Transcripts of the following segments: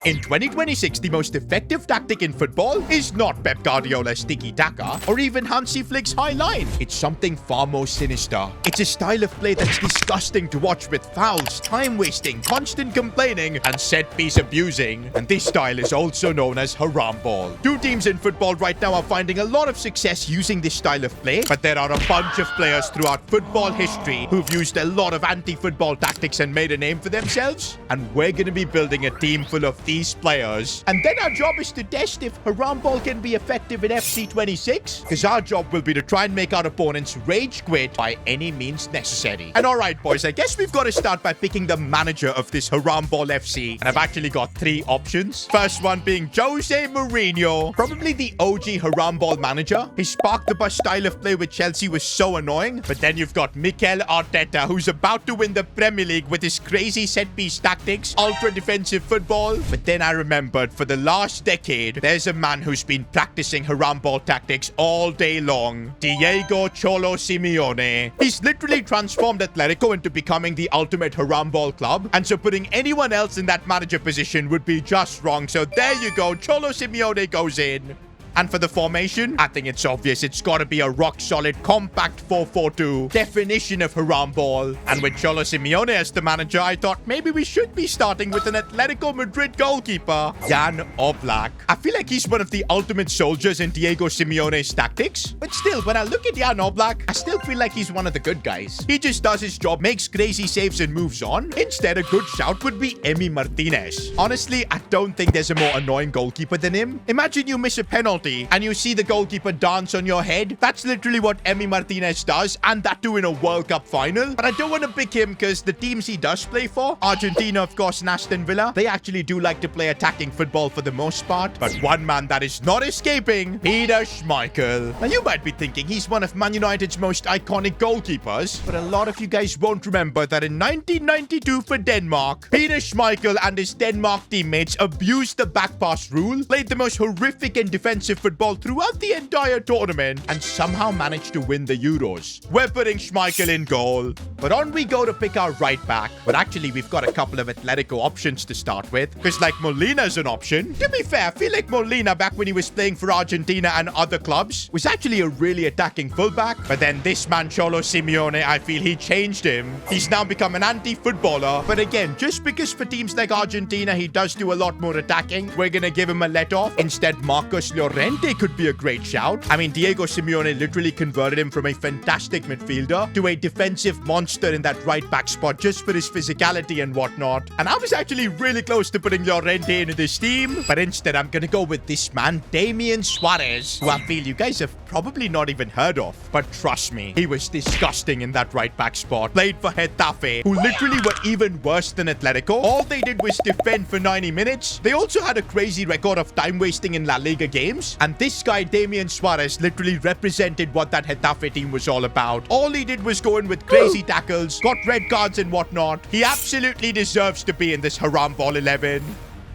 In 2026, the most effective tactic in football is not Pep Guardiola's tiki-taka or even Hansi Flick's high line. It's something far more sinister. It's a style of play that's disgusting to watch with fouls, time wasting, constant complaining, and set-piece abusing. And this style is also known as Haramball. Two teams in football right now are finding a lot of success using this style of play, but there are a bunch of players throughout football history who've used a lot of anti-football tactics and made a name for themselves. And we're gonna be building a team full of these players. And then our job is to test if Haramball can be effective in FC 26, because our job will be to try and make our opponents rage quit by any means necessary. And alright boys, I guess we've got to start by picking the manager of this Haramball FC. And I've actually got three options. First one being Jose Mourinho, probably the OG Haramball manager. His spark the bus style of play with Chelsea was so annoying. But then you've got Mikel Arteta, who's about to win the Premier League with his crazy set-piece tactics, ultra-defensive football. But then I remembered, for the last decade, there's a man who's been practicing Haramball tactics all day long. Diego Cholo Simeone. He's literally transformed Atletico into becoming the ultimate Haramball club, and so putting anyone else in that manager position would be just wrong. So there you go, Cholo Simeone goes in. And for the formation, I think it's obvious. It's got to be a rock-solid, compact 4-4-2. Definition of Haramball. And with Cholo Simeone as the manager, I thought maybe we should be starting with an Atletico Madrid goalkeeper, Jan Oblak. I feel like he's one of the ultimate soldiers in Diego Simeone's tactics. But still, when I look at Jan Oblak, I still feel like he's one of the good guys. He just does his job, makes crazy saves and moves on. Instead, a good shout would be Emi Martinez. Honestly, I don't think there's a more annoying goalkeeper than him. Imagine you miss a penalty and you see the goalkeeper dance on your head. That's literally what Emi Martinez does, and that too in a World Cup final. But I don't want to pick him because the teams he does play for, Argentina, of course, and Aston Villa, they actually do like to play attacking football for the most part. But one man that is not escaping, Peter Schmeichel. Now you might be thinking he's one of Man United's most iconic goalkeepers, but a lot of you guys won't remember that in 1992 for Denmark, Peter Schmeichel and his Denmark teammates abused the back pass rule, played the most horrific and defensive football throughout the entire tournament, and somehow managed to win the Euros. We're putting Schmeichel in goal. But on we go to pick our right back. But actually, we've got a couple of Atletico options to start with, because like Molina's an option. To be fair, I feel like Molina, back when he was playing for Argentina and other clubs, was actually a really attacking fullback. But then this man, Cholo Simeone, I feel he changed him. He's now become an anti-footballer. But again, just because for teams like Argentina, he does do a lot more attacking, we're gonna give him a let-off. Instead, Marcos Llorente could be a great shout. I mean, Diego Simeone literally converted him from a fantastic midfielder to a defensive monster in that right back spot just for his physicality and whatnot. And I was actually really close to putting Llorente into this team, but instead I'm gonna go with this man, Damian Suarez, who I feel you guys have probably not even heard of. But trust me, he was disgusting in that right back spot. Played for Getafe, who literally were even worse than Atletico. All they did was defend for 90 minutes. They also had a crazy record of time wasting in La Liga games. And this guy, Damian Suarez, literally represented what that Getafe team was all about. All he did was go in with crazy tackles, got red cards and whatnot. He absolutely deserves to be in this Haramball 11.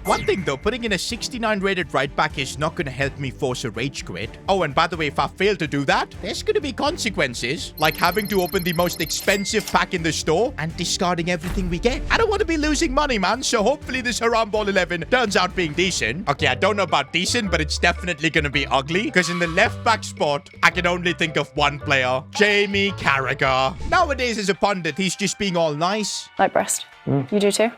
One thing though, putting in a 69 rated right back is not going to help me force a rage quit. Oh, and by the way, if I fail to do that, there's going to be consequences, like having to open the most expensive pack in the store and discarding everything we get. I don't want to be losing money, man, so hopefully this Haramball 11 turns out being decent. Okay, I don't know about decent, but it's definitely going to be ugly, because in the left back spot, I can only think of one player, Jamie Carragher. Nowadays, as a pundit, he's just being all nice. Like breast. You do too?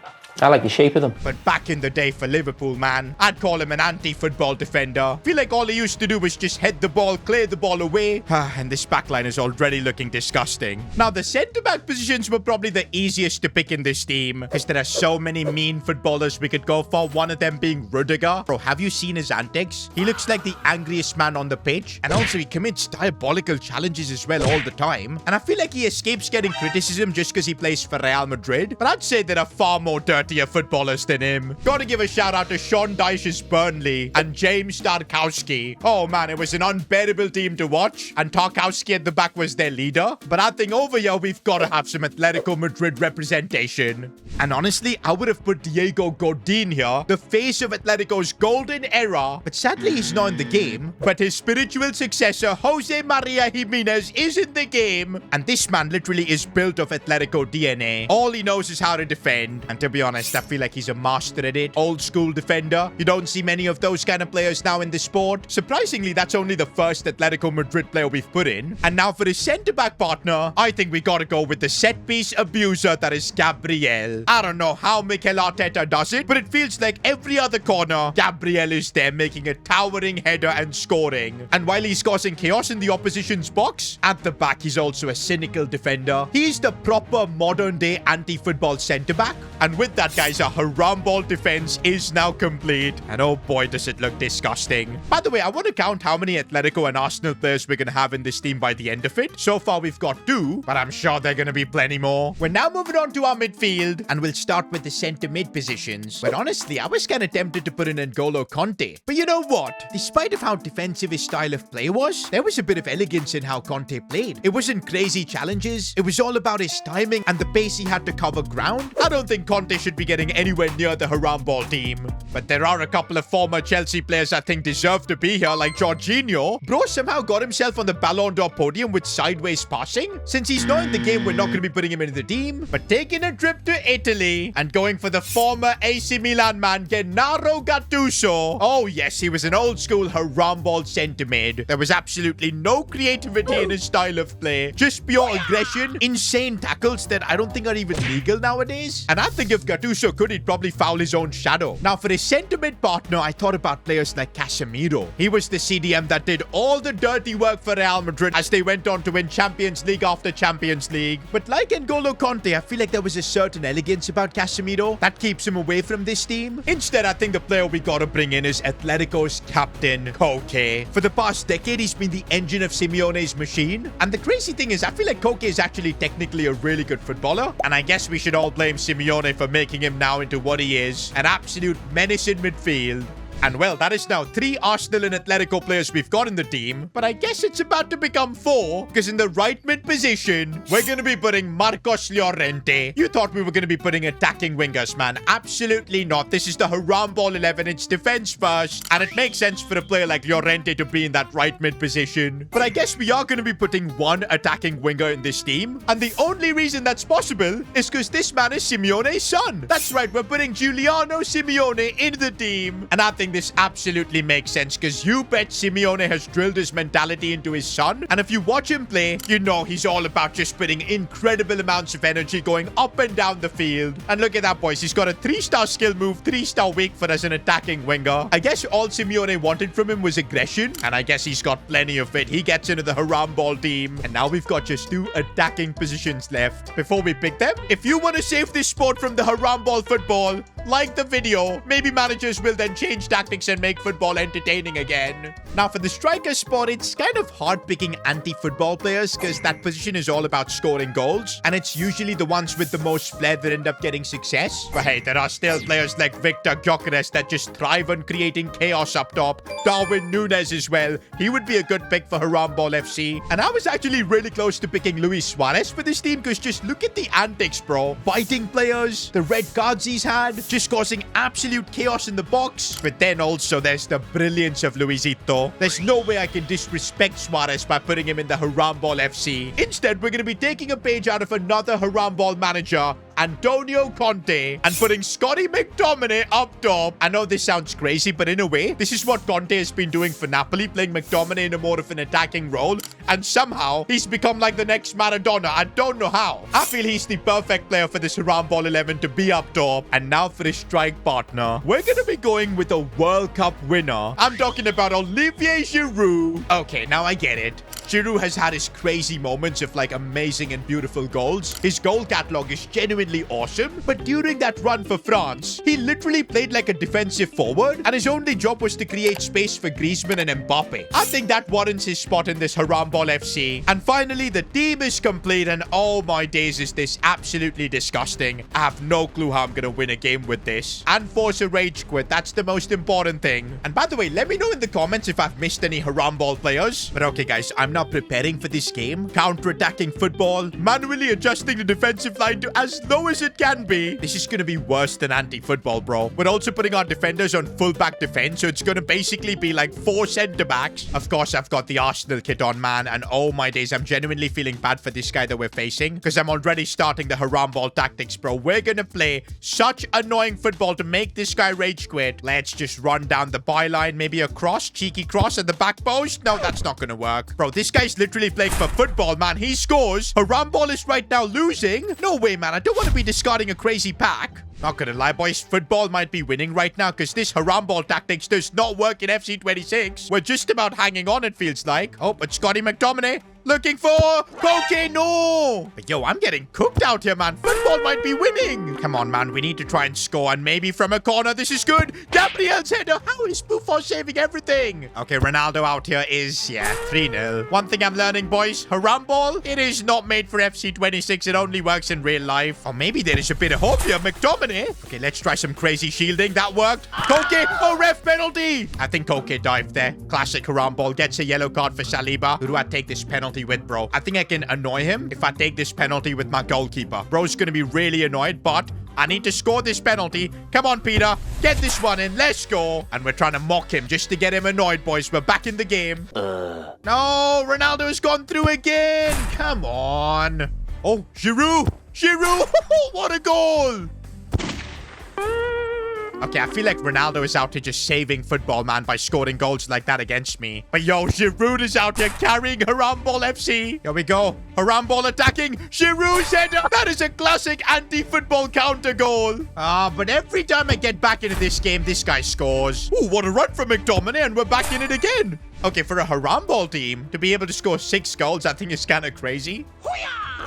I like the shape of them. But back in the day for Liverpool, man, I'd call him an anti-football defender. Feel like all he used to do was just head the ball, clear the ball away. And this backline is already looking disgusting. Now, the centre-back positions were probably the easiest to pick in this team, because there are so many mean footballers we could go for, one of them being Rudiger. Bro, have you seen his antics? He looks like the angriest man on the pitch. And also, he commits diabolical challenges as well all the time. And I feel like he escapes getting criticism just because he plays for Real Madrid. But I'd say there are far more dirty footballers than him. Gotta give a shout out to Sean Dyche's Burnley and James Tarkowski. Oh man, it was an unbearable team to watch, and Tarkowski at the back was their leader. But I think over here we've got to have some Atletico Madrid representation. And honestly, I would have put Diego Godin here, the face of Atletico's golden era. But sadly, he's not in the game. But his spiritual successor, Jose Maria Jimenez, is in the game. And this man literally is built of Atletico DNA. All he knows is how to defend. And to be honest, honest, I feel like he's a master at it. Old school defender. You don't see many of those kind of players now in the sport. Surprisingly, that's only the first Atletico Madrid player we've put in. And now for his centre-back partner, I think we gotta go with the set-piece abuser that is Gabriel. I don't know how Mikel Arteta does it, but it feels like every other corner, Gabriel is there making a towering header and scoring. And while he's causing chaos in the opposition's box, at the back he's also a cynical defender. He's the proper modern-day anti-football centre-back. And with that, guys, our Haramball defense is now complete. And oh boy, does it look disgusting. By the way, I want to count how many Atletico and Arsenal players we're going to have in this team by the end of it. So far, we've got 2, but I'm sure there are going to be plenty more. We're now moving on to our midfield, and we'll start with the centre-mid positions. But honestly, I was kind of tempted to put in N'Golo Conte. But you know what? Despite of how defensive his style of play was, there was a bit of elegance in how Conte played. It wasn't crazy challenges. It was all about his timing and the pace he had to cover ground. I don't think Conte should be getting anywhere near the Haramball team. But there are a couple of former Chelsea players I think deserve to be here, like Jorginho. Bro somehow got himself on the Ballon d'Or podium with sideways passing. Since he's not in the game, we're not going to be putting him into the team. But taking a trip to Italy and going for the former AC Milan man, Gennaro Gattuso. Oh yes, he was an old school Haramball centre-mid. There was absolutely no creativity in his style of play. Just pure aggression, insane tackles that I don't think are even legal nowadays. And I think if Gattuso could, he'd probably foul his own shadow. Now for his centre-mid partner, I thought about players like Casemiro. He was the CDM that did all the dirty work for Real Madrid as they went on to win Champions League after Champions League. But like N'Golo Conte, I feel like there was a certain elegance about Casemiro that keeps him away from this team. Instead, I think the player we gotta bring in is Atletico's captain, Koke. For the past decade, he's been the engine of Simeone's machine. And the crazy thing is, I feel like Koke is actually technically a really good footballer. And I guess we should all blame Simeone for making him now into what he is, an absolute menace in midfield. And well, that is now 3 Arsenal and Atletico players we've got in the team. But I guess it's about to become 4, because in the right mid position, we're going to be putting Marcos Llorente. You thought we were going to be putting attacking wingers, man. Absolutely not. This is the Haramball 11. It's defense first. And it makes sense for a player like Llorente to be in that right mid position. But I guess we are going to be putting 1 attacking winger in this team. And the only reason that's possible is because this man is Simeone's son. That's right. We're putting Giuliano Simeone in the team. And I think this absolutely makes sense, because you bet Simeone has drilled his mentality into his son. And if you watch him play, you know he's all about just putting incredible amounts of energy going up and down the field. And look at that, boys. He's got a 3-star skill move, 3-star weak foot as an attacking winger. I guess all Simeone wanted from him was aggression, and I guess he's got plenty of it. He gets into the Haramball team, and now we've got just 2 attacking positions left. Before we pick them, if you want to save this sport from the Haramball football, like the video. Maybe managers will then change tactics and make football entertaining again. Now for the striker spot, it's kind of hard picking anti-football players, because that position is all about scoring goals, and it's usually the ones with the most flair that end up getting success. But hey, there are still players like Victor Gyökeres that just thrive on creating chaos up top. Darwin Núñez as well. He would be a good pick for Haramball FC. And I was actually really close to picking Luis Suarez for this team, because just look at the antics, bro. Biting players, the red cards he's had, just causing absolute chaos in the box. But then also there's the brilliance of Luisito. There's no way I can disrespect Suarez by putting him in the Haramball FC. Instead, we're going to be taking a page out of another Haramball manager, Antonio Conte, and putting Scotty McTominay up top. I know this sounds crazy, but in a way, this is what Conte has been doing for Napoli, playing McTominay in a more of an attacking role, and somehow he's become like the next Maradona. I don't know how. I feel he's the perfect player for this Haramball 11 to be up top. And now for his strike partner, we're going to be going with a World Cup winner. I'm talking about Olivier Giroud. Okay, now I get it. Giroud has had his crazy moments of like amazing and beautiful goals. His goal catalog is genuinely awesome, but during that run for France, he literally played like a defensive forward, and his only job was to create space for Griezmann and Mbappe. I think that warrants his spot in this Haramball FC. And finally, the team is complete, and oh my days, is this absolutely disgusting. I have no clue how I'm gonna win a game with this. And force a rage quit, that's the most important thing. And by the way, let me know in the comments if I've missed any Haramball players. But okay guys, I'm now now preparing for this game. Counter-attacking football. Manually adjusting the defensive line to as low as it can be. This is going to be worse than anti-football, bro. We're also putting our defenders on full-back defense, so it's going to basically be like 4 centre-backs. Of course, I've got the Arsenal kit on, man, and oh my days, I'm genuinely feeling bad for this guy that we're facing because I'm already starting the Haramball tactics, bro. We're going to play such annoying football to make this guy rage quit. Let's just run down the byline, maybe a cross, cheeky cross at the back post. No, that's not going to work. Bro, this guy's literally playing for football, man. He scores. Haramball is right now losing. No way, man. I don't want to be discarding a crazy pack. Not gonna lie, boys. Football might be winning right now because this Haramball tactics does not work in FC 26. We're just about hanging on, it feels like. Oh, but Scotty McTominay looking for Koke. No. But yo, I'm getting cooked out here, man. Football might be winning. Come on, man. We need to try and score. And maybe from a corner. This is good. Gabriel's header. How is Buffon saving everything? Okay, Ronaldo out here is, yeah, 3-0. One thing I'm learning, boys. Haramball, it is not made for FC 26. It only works in real life. Or maybe there is a bit of hope here. McTominay. Okay, let's try some crazy shielding. That worked. Koke. Oh, ref penalty. I think Koke dived there. Classic Haramball. Gets a yellow card for Saliba. Who do I take this penalty with, bro? I think I can annoy him if I take this penalty with my goalkeeper. Bro's gonna be really annoyed, but I need to score this penalty. Come on, Peter. Get this one in. Let's go. And we're trying to mock him just to get him annoyed, boys. We're back in the game. No, Ronaldo has gone through again. Come on. Oh, Giroud. Giroud. What a goal. Okay, I feel like Ronaldo is out here just saving football, man, by scoring goals like that against me. But yo, Giroud is out here carrying Haramball FC. Here we go. Haramball attacking. Giroud's header. That is a classic anti-football counter goal. But every time I get back into this game, this guy scores. Ooh, what a run from McTominay, and we're back in it again. Okay, for a Haramball team, to be able to score 6 goals, I think is kind of crazy.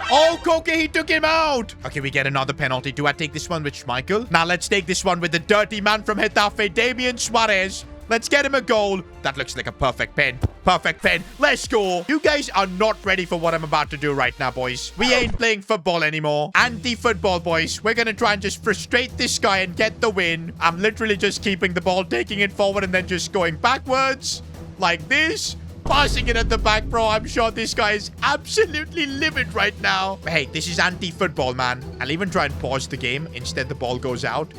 Oh, Koke, he took him out. Okay, we get another penalty. Do I take this one with Schmeichel? Now, let's take this one with the dirty man from Getafe, Damian Suarez. Let's get him a goal. That looks like a perfect pen. Perfect pen. Let's go. You guys are not ready for what I'm about to do right now, boys. We ain't playing football anymore. Anti-football, boys. We're going to try and just frustrate this guy and get the win. I'm literally just keeping the ball, taking it forward, and then just going backwards like this. Passing it at the back, bro. I'm sure this guy is absolutely livid right now. But hey, this is anti-football, man. I'll even try and pause the game. Instead, the ball goes out.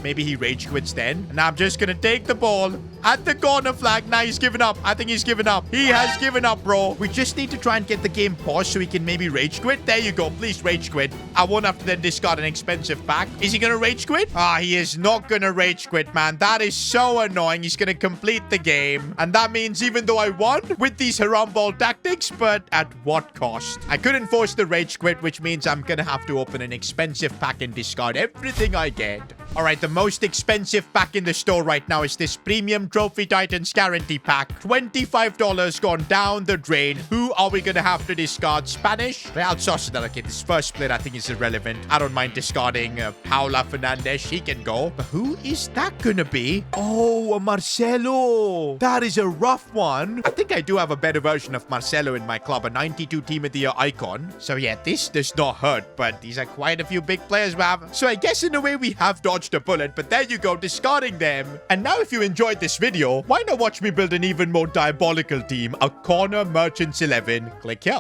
Maybe he rage quits then. And I'm just going to take the ball at the corner flag. Now he's given up. I think he's given up. He has given up, bro. We just need to try and get the game paused so he can maybe rage quit. There you go. Please rage quit. I won't have to then discard an expensive pack. Is he going to rage quit? He is not going to rage quit, man. That is so annoying. He's going to complete the game. And that means even though I won with these Haramball tactics, but at what cost? I couldn't force the rage quit, which means I'm going to have to open an expensive pack and discard everything I get. All right, the most expensive pack in the store right now is this Premium Trophy Titans Guarantee Pack. $25 gone down the drain. Who are we going to have to discard? Spanish? Real Sociedad. Okay, this first player I think is irrelevant. I don't mind discarding Paula Fernandez. He can go. But who is that going to be? Oh, Marcelo. That is a rough one. I think I do have a better version of Marcelo in my club. A 92 Team of the Year icon. So yeah, this does not hurt. But these are quite a few big players, man. So I guess in a way we have dodged a bullet, but there you go, discarding them. And now if you enjoyed this video, why not watch me build an even more diabolical team, a Corner Merchants 11. Click here.